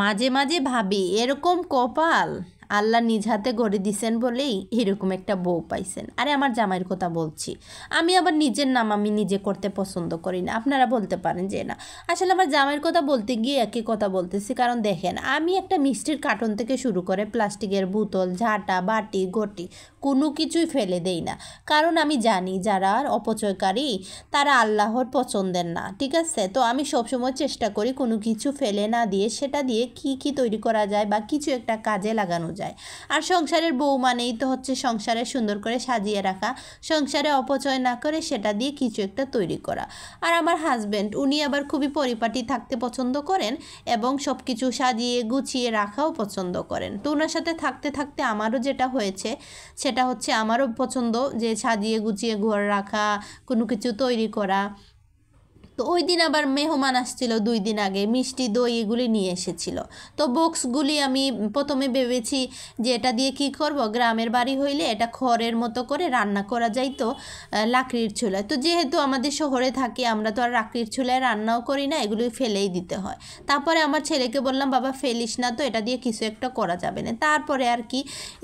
মাঝে মাঝে ভাবি এরকম কপাল আল্লাহ নিজ হাতে গড়ে দিছেন বলেই এরকম একটা বউ পাইছেন। আরে আমার জামাইয়ের কথা বলছি। আমি আবার নিজের নাম আমি নিজে করতে পছন্দ করি না। আপনারা বলতে পারেন যে না, আসলে আমার জামাইয়ের কথা বলতে গিয়ে একই কথা বলতেছি। কারণ দেখেন, আমি একটা মিষ্টির কার্টন থেকে শুরু করে প্লাস্টিকের বোতল, ঝাঁটা, বাটি, ঘটি কোনো কিছুই ফেলে দেই না। কারণ আমি জানি যারা অপচয়কারী তারা আল্লাহর পছন্দের না, ঠিক আছে? তো আমি সবসময় চেষ্টা করি কোনো কিছু ফেলে না দিয়ে সেটা দিয়ে কি তৈরি করা যায় বা কিছু একটা কাজে লাগানো যায়। আর সংসারের বউ মানেই তো হচ্ছে সংসারে সুন্দর করে সাজিয়ে রাখা, সংসারে অপচয় না করে সেটা দিয়ে কিছু একটা তৈরি করা। আর আমার হাজব্যান্ড উনি আবার খুবই পরিপাটি থাকতে পছন্দ করেন এবং সব কিছু সাজিয়ে গুছিয়ে রাখাও পছন্দ করেন। তো ওনার সাথে থাকতে থাকতে আমারও যেটা হয়েছে সেটা হচ্ছে আমারও পছন্দ যে সাজিয়ে গুছিয়ে ঘর রাখা, কোনো কিছু তৈরি করা। তো ওই দিন আবার মেহমান আসছিল 2 দিন আগে, মিষ্টি দই এগুলি নিয়ে এসেছিল। তো বক্সগুলি আমি প্রথমে ভেবেছি যে এটা দিয়ে কি করব, গ্রামের বাড়ি হইলে এটা খড়ের মতো করে রান্না করা যাইতো লাকড়ির চুলায়। তো যেহেতু আমাদের শহরে থাকি আমরা তো আর লাকড়ির চুলায় রান্নাও করি না, এগুলি ফেলেই দিতে হয়। তারপরে আমার ছেলেকে বললাম বাবা ফেলিস না তো, এটা দিয়ে কিছু একটা করা যাবে না। তারপরে আর কি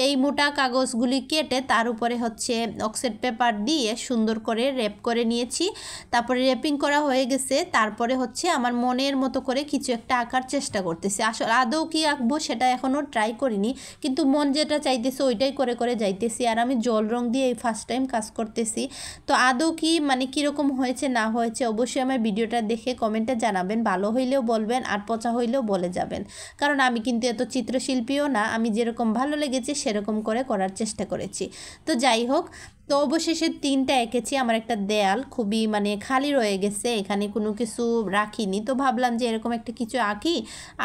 এই মোটা কাগজগুলি কেটে তার উপরে হচ্ছে অক্সিড পেপার দিয়ে সুন্দর করে র্যাপ করে নিয়েছি। তারপরে র্যাপিং করা হয়ে গেছে। তারপরে হচ্ছে আমার মনের মতো করে কিছু একটা আঁকার চেষ্টা করতেছি। আসলে আদৌ কি আঁকবো সেটা এখনও ট্রাই করিনি, কিন্তু মন যেটা চাইতেছে ওইটাই করে করে যাইতেছি। আর আমি জল রং দিয়ে এই ফার্স্ট টাইম কাজ করতেছি। তো আদৌ কি মানে কীরকম হয়েছে না হয়েছে অবশ্যই আমার ভিডিওটা দেখে কমেন্টে জানাবেন। ভালো হইলেও বলবেন আর পচা হইলেও বলে যাবেন, কারণ আমি কিন্তু এত চিত্রশিল্পীও না। আমি যেরকম ভালো লেগেছে সেরকম করে করার চেষ্টা করেছি। তো যাই হোক, তো অবশেষে 3টা এঁকেছি। আমার একটা দেয়াল খুবই মানে খালি রয়ে গেছে, এখানে কোনো কিছু রাখিনি। তো ভাবলাম যে এরকম একটা কিছু আঁকি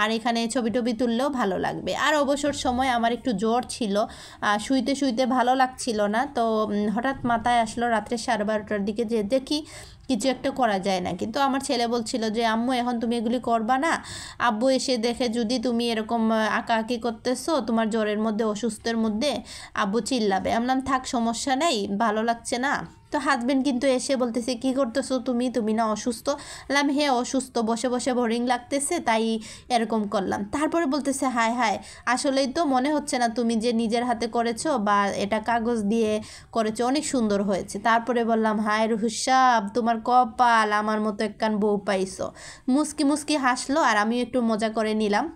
আর এখানে ছবি টবি তুললেও ভালো লাগবে। আর অবসর সময় আমার একটু জ্বর ছিল, শুইতে শুইতে ভালো লাগছিল না। তো হঠাৎ মাথায় আসলো রাত্রে 12:30টার দিকে যে দেখি কিছু একটা করা যায় না। কিন্তু আমার ছেলে বলছিল যে আম্মু এখন তুমি এগুলি করবা না, আব্বু এসে দেখে যদি তুমি এরকম আঁকাআঁকি করতেছো তোমার জ্বরের মধ্যে, অসুস্থের মধ্যে, আব্বু চিল্লাবে। আমলাম থাক সমস্যা নেই, ভালো লাগছে না। তো হাজব্যান্ড কিন্তু এসে বলতেছে কি করতেছো তুমি না অসুস্থ? বললাম হ্যাঁ অসুস্থ, বসে বসে বোরিং লাগতেছে তাই এরকম করলাম। তারপরে বলতেছে হায় হায়, আসলেই তো মনে হচ্ছে না তুমি যে নিজের হাতে করেছো বা এটা কাগজ দিয়ে করেছো, অনেক সুন্দর হয়েছে। তারপরে বললাম হায় রুহুসাব তোমার কপাল, আমার মতো একখান বউ পাইছো। মুস্কি মুস্কি হাসলো আর আমিও একটু মজা করে নিলাম।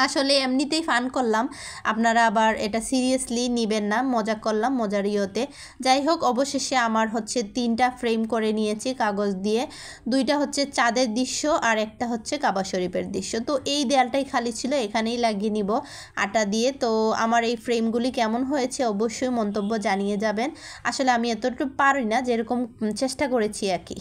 আসলে এমনিতেই ফান করলাম, আপনারা আবার এটা সিরিয়াসলি নেবেন না, মজা করলাম মজার ইয়েতে। যাই হোক, অবশেষে আমার হচ্ছে 3টা ফ্রেম করে নিয়েছি কাগজ দিয়ে। 2টা হচ্ছে চাঁদের দৃশ্য আর একটা হচ্ছে কাবা শরীফের দৃশ্য। তো এই দেয়ালটাই খালি ছিল, এখানেই লাগিয়ে নিব আটা দিয়ে। তো আমার এই ফ্রেমগুলি কেমন হয়েছে অবশ্যই মন্তব্য জানিয়ে যাবেন। আসলে আমি এতটুকু পারি না, যেরকম চেষ্টা করেছি আর কি।